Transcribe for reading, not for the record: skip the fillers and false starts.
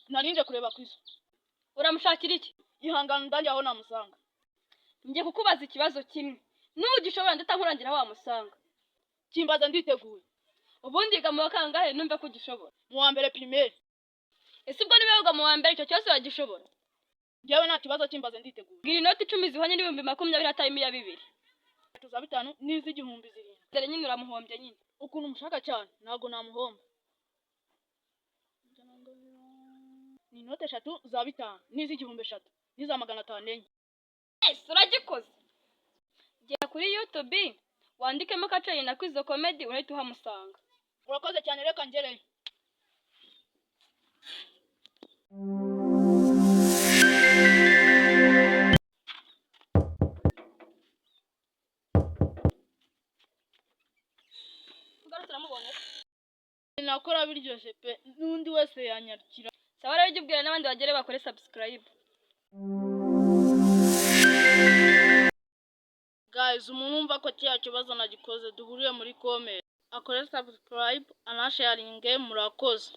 narinje kureba Kristo. Uramushakira iki? Ihangana ndanjye aho namusanga. Ngiye kukubaza ikibazo kimwe. Nugishobora ndatankurangira wamusanga. Kimbaza nditeguye. Ubundi ga mu kangahe numve ko ugishobora. Mu wa mbere primaire. Ese ubwo niba wiga mu wa mbere icyo cyose wagishobora? Njyewe nta kibazo kimbaza nditeguye. Gira inoti 10 zihwanye n'ibihumbi 20 hatayimi ya 2. 5 n'iz'igihumbi zirindwi. Dore nyine uramuhombye nyine. Ukuntu mushaka cyane ntago namuhomba. Ni inote 3 za 5 n'iz'igihumbi 3 n'iza 500 enye. Uragikoze. Gera kuri YouTube wandikemo Kaceri na Kwizo Comedy urahita uhamusanga. Urakoze cyane reka ngereyo. Turamubonye. Nakora biryoshye pe n'undi wese yanyarukira. Sawa rero ujye ubwira n'abandi bagere bakore subscribe. Guys, umuntu umva ko cya kibazo nagikoze duhuriye muri comment. Akore subscribe anasharinge murakoze.